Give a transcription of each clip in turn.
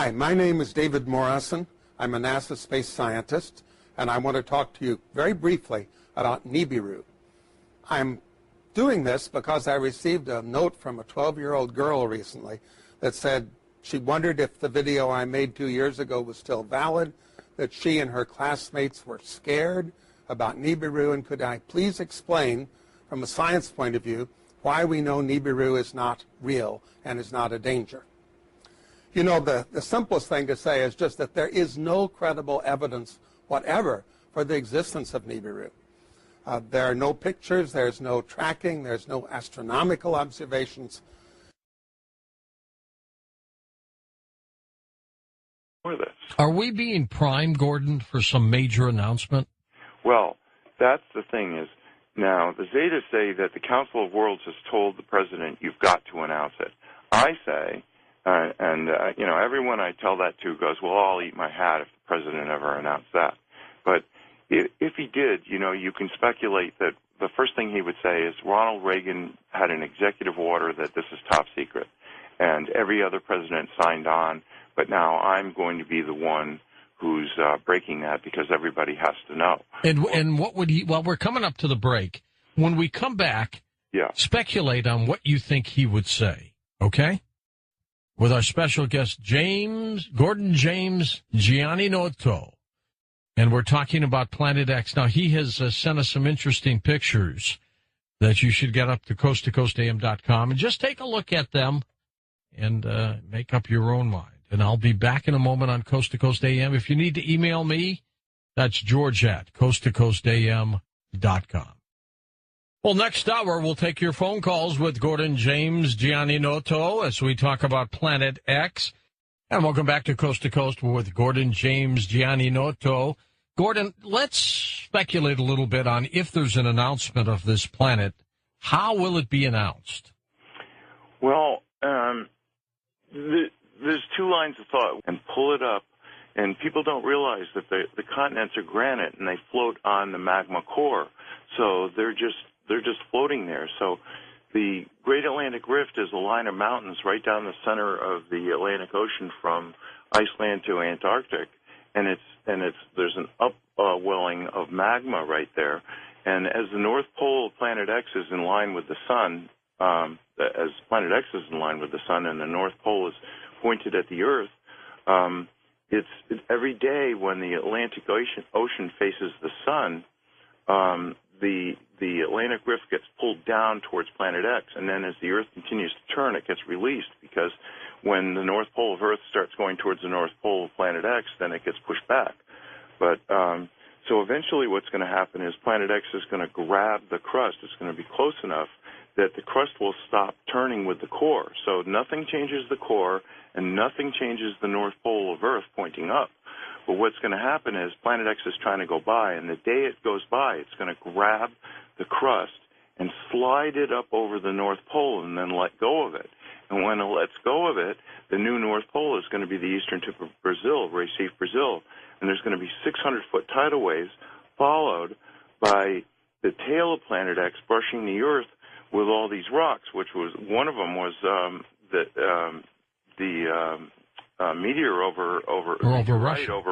Hi, my name is David Morrison. I'm a NASA space scientist, and I want to talk to you very briefly about Nibiru. I'm doing this because I received a note from a 12-year-old girl recently that said she wondered if the video I made 2 years ago was still valid, that she and her classmates were scared about Nibiru, and could I please explain, from a science point of view, why we know Nibiru is not real and is not a danger. You know, the simplest thing to say is just that there is no credible evidence whatever for the existence of Nibiru. There are no pictures, there's no tracking, there's no astronomical observations. Are we being primed, Gordon, for some major announcement? Well, that's the thing is, now the Zetas say that the Council of Worlds has told the president, you've got to announce it. I say, everyone I tell that to goes, well, I'll eat my hat if the president ever announced that. But if he did, you can speculate that the first thing he would say is Ronald Reagan had an executive order that this is top secret, and every other president signed on, but now I'm going to be the one who's breaking that because everybody has to know. And what would he, well, we're coming up to the break. When we come back, speculate on what you think he would say, okay? With our special guest, Gordon James Gianninoto. And we're talking about Planet X. Now, he has sent us some interesting pictures that you should get up to coasttocoastam.com and just take a look at them and make up your own mind. And I'll be back in a moment on Coast to Coast AM. If you need to email me, that's George at coasttocoastam.com. Well, next hour, we'll take your phone calls with Gordon James Gianninoto as we talk about Planet X. And welcome back to Coast with Gordon James Gianninoto. Gordon, let's speculate a little bit on if there's an announcement of this planet. How will it be announced? Well, there's two lines of thought, and pull it up, and people don't realize that the continents are granite and they float on the magma core, so they're just floating there. So the Great Atlantic Rift is a line of mountains right down the center of the Atlantic Ocean from Iceland to Antarctic, and there's an upwelling of magma right there, and as the North Pole of Planet X is in line with the sun, as Planet X is in line with the sun, and the North Pole is pointed at the Earth, it's every day when the Atlantic Ocean faces the sun, the Atlantic Rift gets pulled down towards Planet X, and then as the Earth continues to turn, it gets released, because when the North Pole of Earth starts going towards the North Pole of Planet X, then it gets pushed back. But so eventually what's going to happen is Planet X is going to grab the crust. It's going to be close enough that the crust will stop turning with the core. So nothing changes the core, and nothing changes the North Pole of Earth pointing up. But what's going to happen is Planet X is trying to go by, and the day it goes by, it's going to grab the crust and slide it up over the North Pole and then let go of it. And when it lets go of it, the new North Pole is going to be the eastern tip of Brazil, Recife, Brazil. And there's going to be 600-foot tidal waves followed by the tail of Planet X brushing the Earth with all these rocks, which was one of them was the meteor over Russia.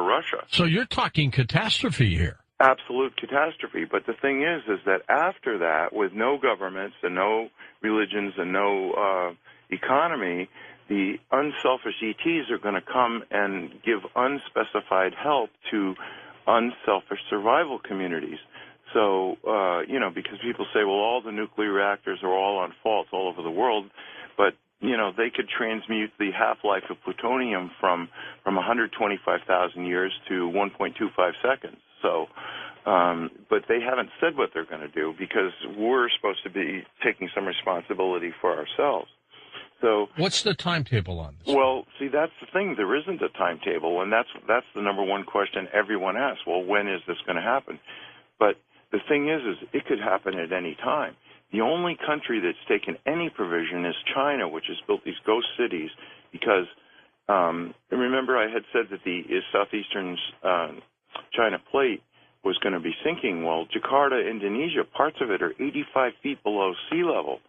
So you're talking catastrophe here. Absolute catastrophe. But the thing is that after that, with no governments and no religions and no economy, the unselfish ETs are going to come and give unspecified help to unselfish survival communities. So, because people say, well, all the nuclear reactors are all on faults all over the world, but, they could transmute the half-life of plutonium from 125,000 years to 1.25 seconds. So, but they haven't said what they're going to do because we're supposed to be taking some responsibility for ourselves. So, what's the timetable on this? Well, see, that's the thing. There isn't a timetable, and that's the number one question everyone asks. Well, when is this going to happen? But the thing is it could happen at any time. The only country that's taken any provision is China, which has built these ghost cities because, remember I had said that the southeastern China plate was going to be sinking. Well, Jakarta, Indonesia, parts of it are 85 feet below sea level.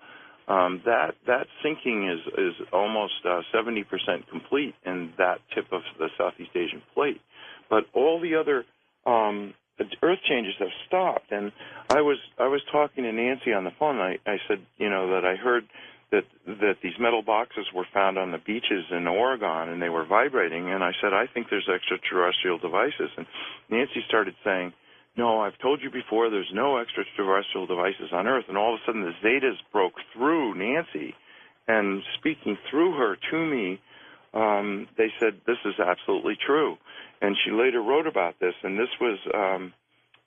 That sinking is almost 70% complete in that tip of the Southeast Asian plate. But all the other earth changes have stopped. And I was talking to Nancy on the phone. I said, that I heard that these metal boxes were found on the beaches in Oregon and they were vibrating. And I said, I think there's extraterrestrial devices. And Nancy started saying, no, I've told you before, there's no extraterrestrial devices on Earth. And all of a sudden the Zetas broke through Nancy, and speaking through her to me, they said, this is absolutely true. And she later wrote about this, and this was,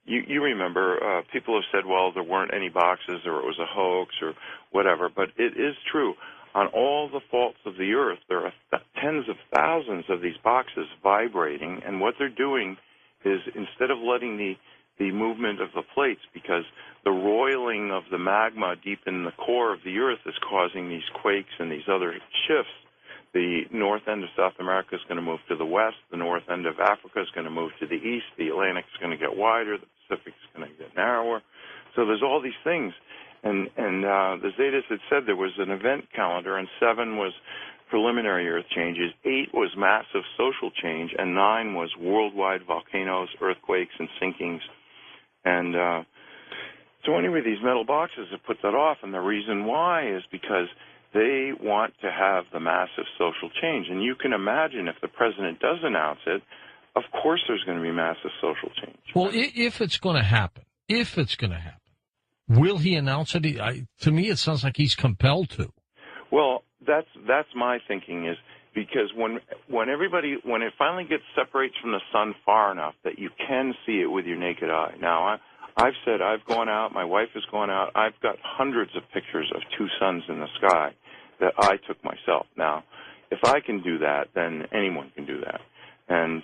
you remember, people have said, well, there weren't any boxes or it was a hoax or whatever, but it is true. On all the faults of the Earth, there are tens of thousands of these boxes vibrating, and what they're doing is instead of letting the movement of the plates, because the roiling of the magma deep in the core of the Earth is causing these quakes and these other shifts. The north end of South America is going to move to the west. The north end of Africa is going to move to the east. The Atlantic is going to get wider. The Pacific is going to get narrower. So there's all these things. And the Zetas had said there was an event calendar, and 7 was preliminary Earth changes, 8 was massive social change, and 9 was worldwide volcanoes, earthquakes, and sinkings. And so anyway, these metal boxes have put that off, and the reason why is because they want to have the massive social change. And you can imagine if the president does announce it, of course there's going to be massive social change. Well, if it's going to happen, will he announce it? To me, it sounds like he's compelled to. Well, that's my thinking, is because when it finally separates from the sun far enough that you can see it with your naked eye. Now, I've said I've gone out, my wife has gone out, I've got hundreds of pictures of 2 suns in the sky that I took myself. Now, if I can do that, then anyone can do that. And,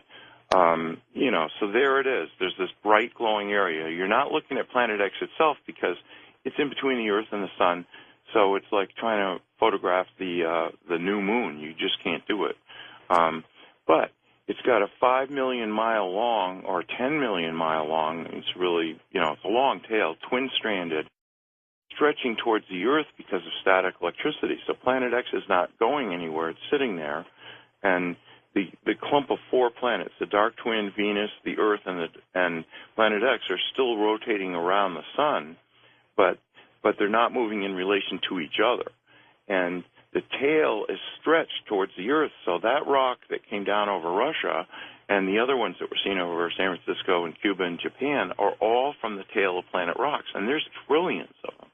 so there it is. There's this bright glowing area. You're not looking at Planet X itself because it's in between the Earth and the sun. So it's like trying to photograph the new moon. You just can't do it. But it's got a 5 million mile long or 10 million mile long. It's really, it's a long tail, twin-stranded, stretching towards the Earth because of static electricity. So Planet X is not going anywhere. It's sitting there. And the clump of 4 planets, the dark twin, Venus, the Earth, and Planet X, are still rotating around the sun, but they're not moving in relation to each other. And the tail is stretched towards the Earth, so that rock that came down over Russia and the other ones that were seen over San Francisco and Cuba and Japan are all from the tail of planet rocks, and there's trillions of them.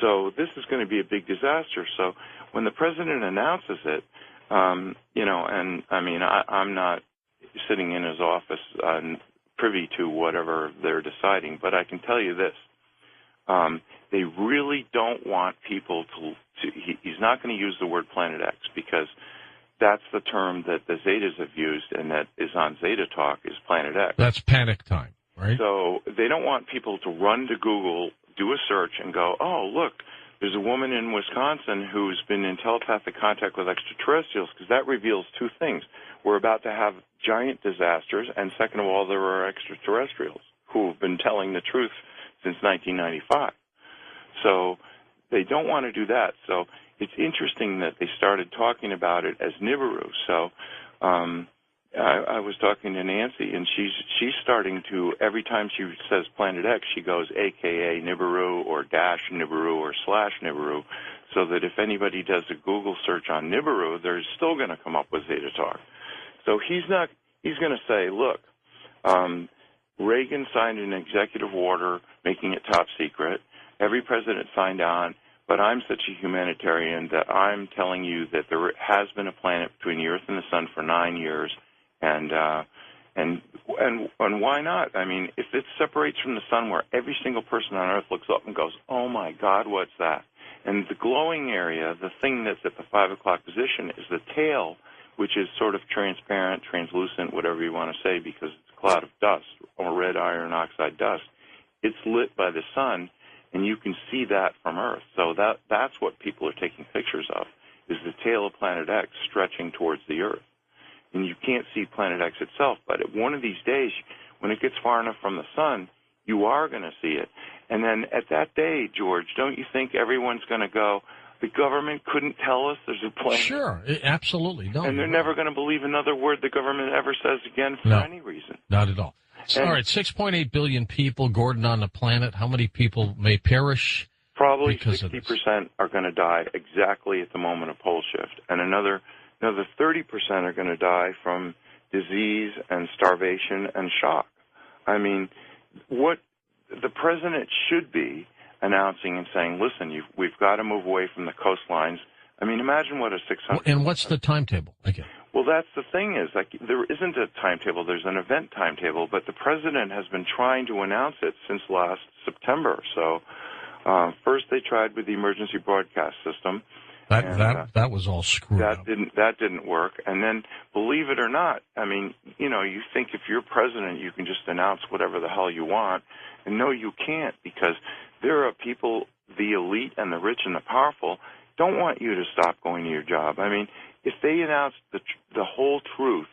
So this is going to be a big disaster. So when the president announces it, and I mean, I'm not sitting in his office privy to whatever they're deciding, but I can tell you this. They really don't want people he's not going to use the word Planet X because that's the term that the Zetas have used and that is on Zeta Talk is Planet X. That's panic time, right? So they don't want people to run to Google, do a search, and go, oh, look, there's a woman in Wisconsin who's been in telepathic contact with extraterrestrials, because that reveals 2 things. We're about to have giant disasters, and second of all, there are extraterrestrials who have been telling the truth since 1995. So they don't want to do that. So it's interesting that they started talking about it as Nibiru. So I was talking to Nancy, and she's starting to, every time she says Planet X, she goes AKA Nibiru or dash Nibiru or slash Nibiru, so that if anybody does a Google search on Nibiru, they're still going to come up with Zeta Talk. So he's going to say, look, Reagan signed an executive order making it top secret. Every president signed on, but I'm such a humanitarian that I'm telling you that there has been a planet between the Earth and the Sun for 9 years, and why not? I mean, if it separates from the Sun where every single person on Earth looks up and goes, oh my God, what's that? And the glowing area, the thing that's at the 5 o'clock position, is the tail, which is sort of transparent, translucent, whatever you want to say, because it's a cloud of dust or red iron oxide dust. It's lit by the sun, and you can see that from Earth. So that's what people are taking pictures of, is the tail of Planet X stretching towards the Earth. And you can't see Planet X itself, but one of these days, when it gets far enough from the sun, you are going to see it. And then at that day, George, don't you think everyone's going to go, the government couldn't tell us there's a plane? Sure, absolutely. No, and they're never going to believe another word the government ever says again for any reason. Not at all. All right, 6.8 billion people, Gordon, on the planet. How many people may perish? Probably 60% are going to die exactly at the moment of pole shift. And another 30% are going to die from disease and starvation and shock. I mean, what the president should be announcing and saying, listen, we've got to move away from the coastlines. I mean, imagine what a 600... And what's the timetable? Okay. Well, that's the thing is, like, there isn't a timetable. There's an event timetable, but the president has been trying to announce it since last September. So first they tried with the emergency broadcast system. That was all screwed up. That didn't work. And then, believe it or not, I mean, you think if you're president, you can just announce whatever the hell you want. And no, you can't, because there are people, the elite and the rich and the powerful, don't want you to stop going to your job. I mean, if they announced the whole truth,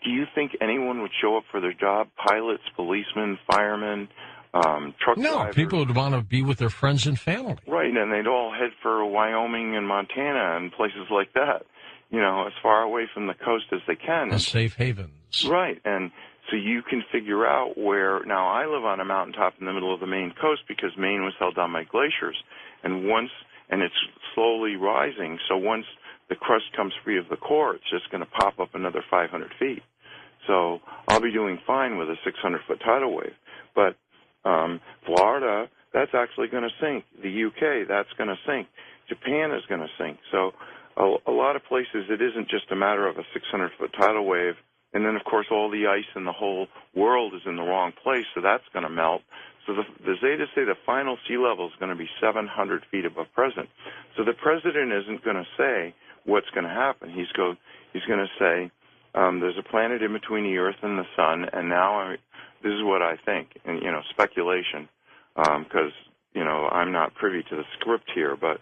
do you think anyone would show up for their job? Pilots, policemen, firemen, truck drivers? No, people would want to be with their friends and family. Right, and they'd all head for Wyoming and Montana and places like that, as far away from the coast as they can. The safe havens. Right, and so you can figure out where... Now, I live on a mountaintop in the middle of the Maine coast because Maine was held down by glaciers. And it's slowly rising, so once the crust comes free of the core, it's just going to pop up another 500 feet. So I'll be doing fine with a 600-foot tidal wave. But Florida, that's actually going to sink. The UK, that's going to sink. Japan is going to sink. So a lot of places, it isn't just a matter of a 600-foot tidal wave. And then, of course, all the ice in the whole world is in the wrong place, so that's going to melt. So the Zetas say the final sea level is going to be 700 feet above present. So the president isn't going to say what's going to happen. He's going to say there's a planet in between the Earth and the Sun, and now this is what I think, and speculation, because I'm not privy to the script here, but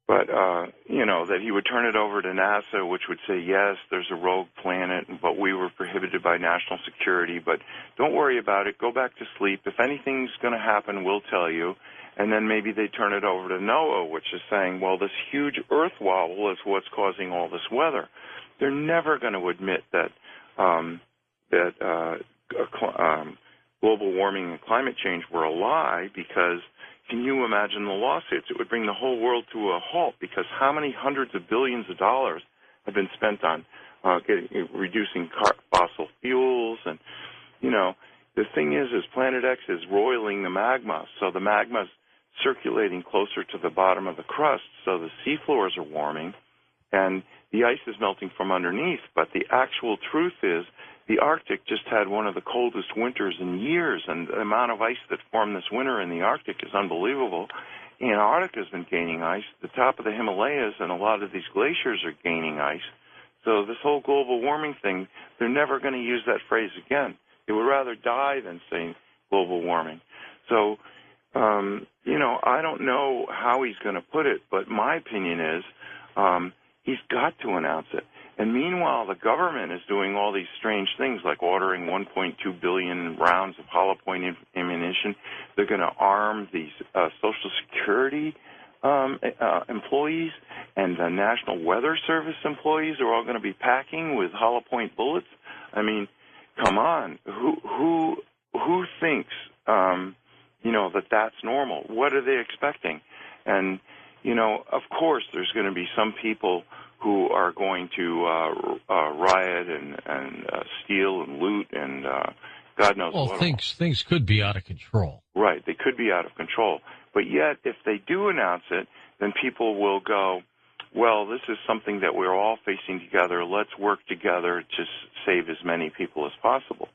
that he would turn it over to NASA, which would say, yes, there's a rogue planet, but we were prohibited by national security, but don't worry about it. Go back to sleep. If anything's going to happen, we'll tell you. And then maybe they turn it over to NOAA, which is saying, well, this huge Earth wobble is what's causing all this weather. They're never going to admit that global warming and climate change were a lie, because can you imagine the lawsuits? It would bring the whole world to a halt, because how many hundreds of billions of dollars have been spent on reducing fossil fuels? And, the thing is Planet X is roiling the magma, so the magma's circulating closer to the bottom of the crust, so the seafloors are warming, and the ice is melting from underneath. But the actual truth is the Arctic just had one of the coldest winters in years, and the amount of ice that formed this winter in the Arctic is unbelievable. Antarctica has been gaining ice. The top of the Himalayas and a lot of these glaciers are gaining ice. So this whole global warming thing, they're never going to use that phrase again. They would rather die than say global warming. So, I don't know how he's going to put it, but my opinion is he's got to announce it. And meanwhile, the government is doing all these strange things, like ordering 1.2 billion rounds of hollow point ammunition. They're going to arm these Social Security employees, and the National Weather Service employees are all going to be packing with hollow point bullets. I mean, come on, who thinks that that's normal? What are they expecting? And of course, there's going to be some people who are going to riot and steal and loot and God knows what. Well, things could be out of control. Right, they could be out of control. But yet, if they do announce it, then people will go, well, this is something that we're all facing together. Let's work together to save as many people as possible.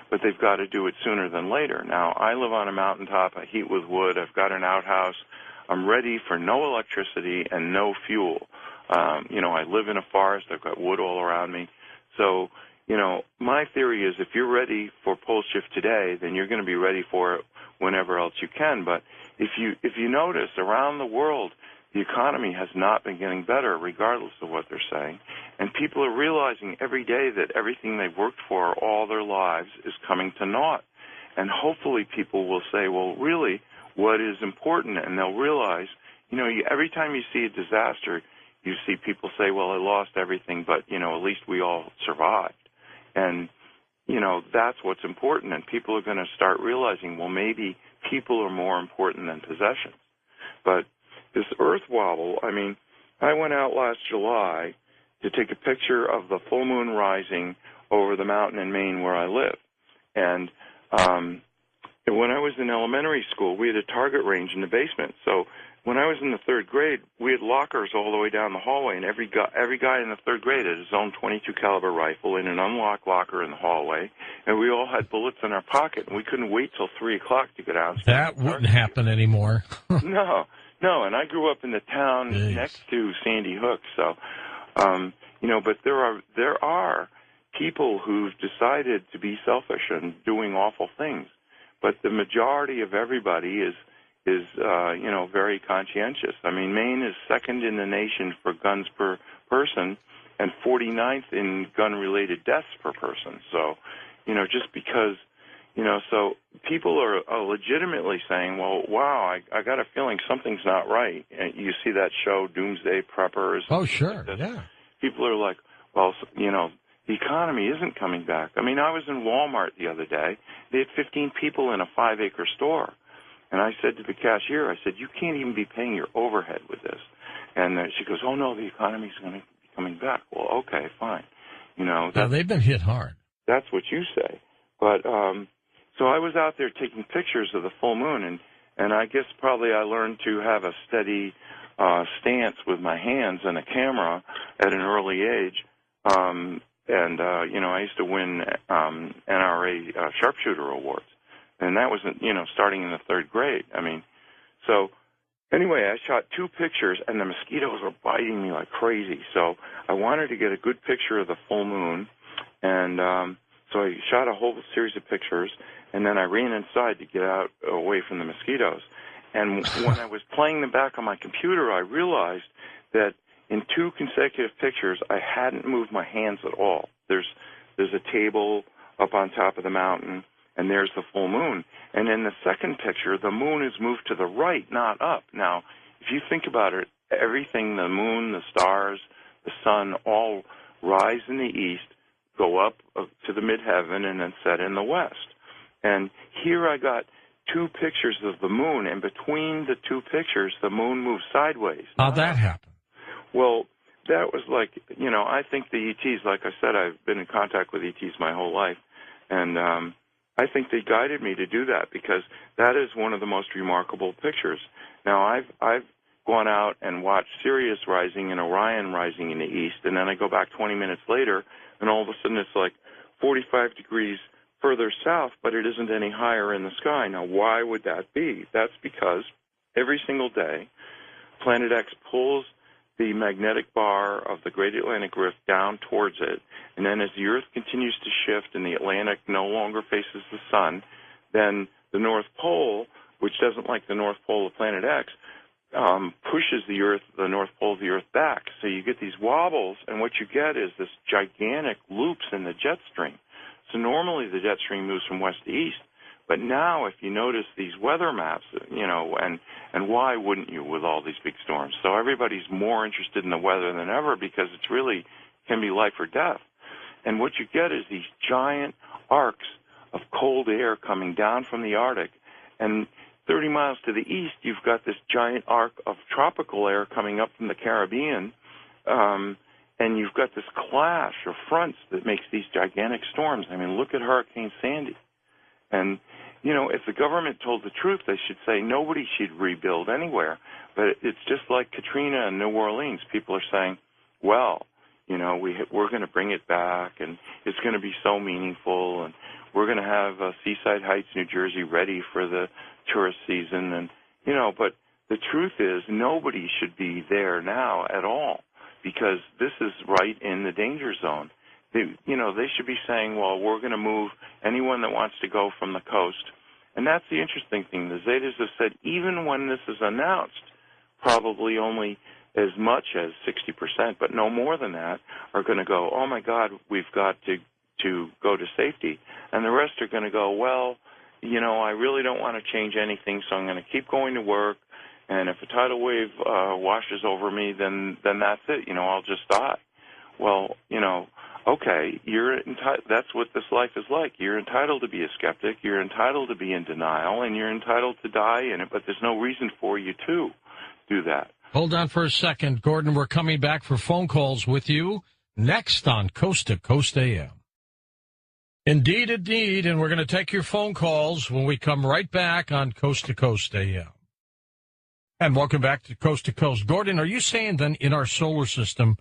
But they've got to do it sooner than later. Now, I live on a mountaintop. I heat with wood. I've got an outhouse. I'm ready for no electricity and no fuel. I live in a forest. I've got wood all around me. So, my theory is if you're ready for pole shift today, then you're going to be ready for it whenever else you can. But if you notice, around the world, the economy has not been getting better, regardless of what they're saying. And people are realizing every day that everything they've worked for all their lives is coming to naught. And hopefully people will say, well, really, what is important? And they'll realize, every time you see a disaster, you see people say, well, I lost everything, but, at least we all survived. And, that's what's important. And people are going to start realizing, well, maybe people are more important than possessions. But this Earth wobble, I went out last July to take a picture of the full moon rising over the mountain in Maine where I live. And when I was in elementary school, we had a target range in the basement. So when I was in the third grade, we had lockers all the way down the hallway, and every guy in the third grade had his own .22 caliber rifle in an unlocked locker in the hallway, and we all had bullets in our pocket, and we couldn't wait till 3 o'clock to get out. That wouldn't happen anymore. No, and I grew up in the town next to Sandy Hook, so but there are people who've decided to be selfish and doing awful things, but the majority of everybody is very conscientious. Maine is second in the nation for guns per person and 49th in gun-related deaths per person. So, just because, so people are legitimately saying, well, wow, I got a feeling something's not right. And you see that show, Doomsday Preppers. Oh, sure, yeah. People are like, well, the economy isn't coming back. I was in Walmart the other day. They had 15 people in a 5-acre store. And I said to the cashier, I said, you can't even be paying your overhead with this. And she goes, oh, no, the economy's going to be coming back. Well, okay, fine. Yeah, they've been hit hard. That's what you say. But so I was out there taking pictures of the full moon, and I guess probably I learned to have a steady stance with my hands and a camera at an early age. I used to win NRA sharpshooter awards. And that was, starting in the third grade. So anyway, I shot 2 pictures, and the mosquitoes were biting me like crazy. So I wanted to get a good picture of the full moon, and so I shot a whole series of pictures, and then I ran inside to get out away from the mosquitoes. And when I was playing them back on my computer, I realized that in 2 consecutive pictures, I hadn't moved my hands at all. There's a table up on top of the mountain, and there's the full moon. And in the second picture, the moon is moved to the right, not up. Now, if you think about it, everything, the moon, the stars, the sun, all rise in the east, go up to the midheaven, and then set in the west. And here I got 2 pictures of the moon, and between the 2 pictures, the moon moves sideways. How'd that happen? Well, that was like, I think the ETs, like I said, I've been in contact with ETs my whole life, and I think they guided me to do that because that is one of the most remarkable pictures. Now, I've gone out and watched Sirius rising and Orion rising in the east, and then I go back 20 minutes later, and all of a sudden it's like 45 degrees further south, but it isn't any higher in the sky. Now, why would that be? That's because every single day, Planet X pulls the magnetic bar of the Great Atlantic Rift down towards it, and then as the Earth continues to shift and the Atlantic no longer faces the sun, then the North Pole, which doesn't like the North Pole of Planet X, pushes the North Pole of the Earth back. So you get these wobbles, and what you get is this gigantic loops in the jet stream. So normally the jet stream moves from west to east, but now if you notice these weather maps, and why wouldn't you with all these big storms? So everybody's more interested in the weather than ever because it's really can be life or death. And what you get is these giant arcs of cold air coming down from the Arctic, and 30 miles to the east, you've got this giant arc of tropical air coming up from the Caribbean, and you've got this clash of fronts that makes these gigantic storms. Look at Hurricane Sandy. And, if the government told the truth, they should say nobody should rebuild anywhere. But it's just like Katrina and New Orleans. People are saying, well, we're going to bring it back, and it's going to be so meaningful, and we're going to have Seaside Heights, New Jersey, ready for the tourist season. And, but the truth is nobody should be there now at all because this is right in the danger zone. They should be saying, well, we're going to move anyone that wants to go from the coast. And that's the interesting thing. The Zetas have said even when this is announced, probably only as much as 60%, but no more than that, are going to go, oh, my God, we've got to go to safety. And the rest are going to go, well, I really don't want to change anything, so I'm going to keep going to work. And if a tidal wave washes over me, then that's it. I'll just die. Well, okay, that's what this life is like. You're entitled to be a skeptic. You're entitled to be in denial, and you're entitled to die in it. But there's no reason for you to do that. Hold on for a second, Gordon. We're coming back for phone calls with you next on Coast to Coast AM. Indeed, indeed, and we're going to take your phone calls when we come right back on Coast to Coast AM. And welcome back to Coast. Gordon, are you saying then in our solar system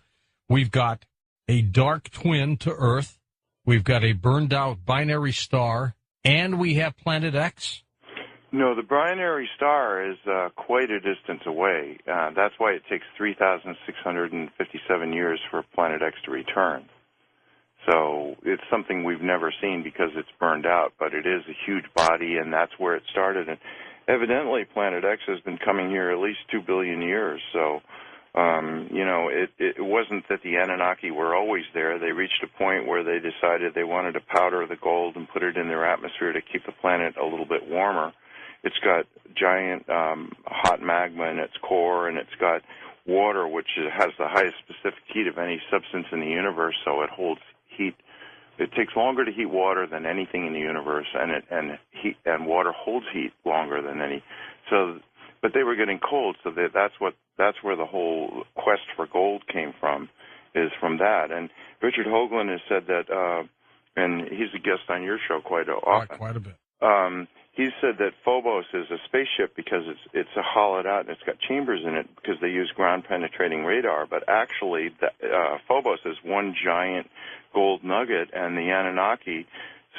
we've got a dark twin to Earth, we've got a burned-out binary star, and we have Planet X? No, the binary star is quite a distance away. That's why it takes 3,657 years for Planet X to return. So it's something we've never seen because it's burned out, but it is a huge body, and that's where it started. And evidently, Planet X has been coming here at least 2 billion years. So, it wasn't that the Anunnaki were always there. They reached a point where they decided they wanted to powder the gold and put it in their atmosphere to keep the planet a little bit warmer. It's got giant hot magma in its core, and it's got water, which has the highest specific heat of any substance in the universe, so it holds heat. It takes longer to heat water than anything in the universe, and water holds heat longer than any. So, but they were getting cold, so that's where the whole quest for gold came from, is from that. And Richard Hoagland has said that, and he's a guest on your show quite often. Quite a bit. He said that Phobos is a spaceship because it's hollowed out and it's got chambers in it because they use ground-penetrating radar. But actually, Phobos is one giant gold nugget, and the Anunnaki,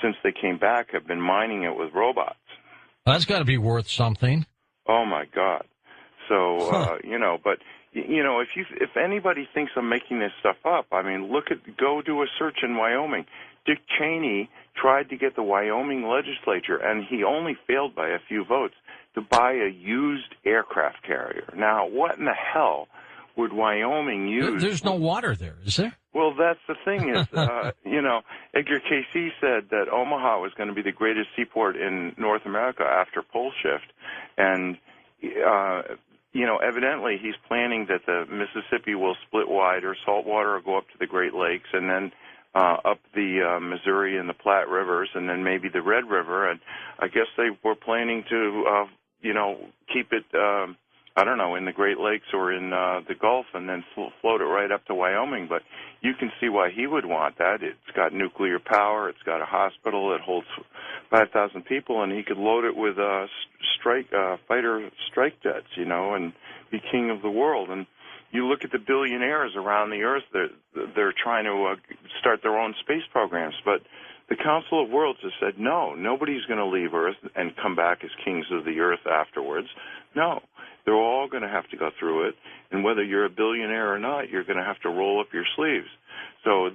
since they came back, have been mining it with robots. That's got to be worth something. Oh, my God. So, but, if anybody thinks I'm making this stuff up, I mean, go do a search in Wyoming. Dick Cheney tried to get the Wyoming legislature, and he only failed by a few votes, to buy a used aircraft carrier. Now, what in the hell would Wyoming use? There's no water there, is there? Well, that's the thing is, Edgar Cayce said that Omaha was going to be the greatest seaport in North America after pole shift. And, evidently he's planning that the Mississippi will split wide, or saltwater will go up to the Great Lakes, and then up the Missouri and the Platte Rivers, and then maybe the Red River. And I guess they were planning to, keep it, in the Great Lakes or in the Gulf, and then float it right up to Wyoming. But you can see why he would want that. It's got nuclear power. It's got a hospital. It holds 5,000 people, and he could load it with fighter strike jets, and be king of the world. And you look at the billionaires around the earth, they're trying to start their own space programs. But the Council of Worlds has said, no, nobody's going to leave Earth and come back as kings of the earth afterwards. No, they're all going to have to go through it. And whether you're a billionaire or not, you're going to have to roll up your sleeves. So,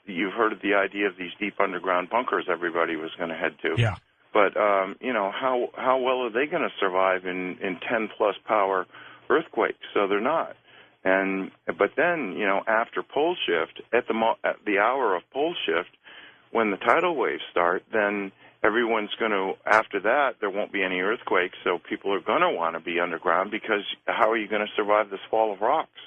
you've heard of the idea of these deep underground bunkers everybody was going to head to. Yeah. But, how well are they going to survive in 10-plus power earthquakes? So they're not. But then, after pole shift, at the hour of pole shift, when the tidal waves start, then everyone's going to, after that, there won't be any earthquakes, so people are going to want to be underground, because how are you going to survive this fall of rocks?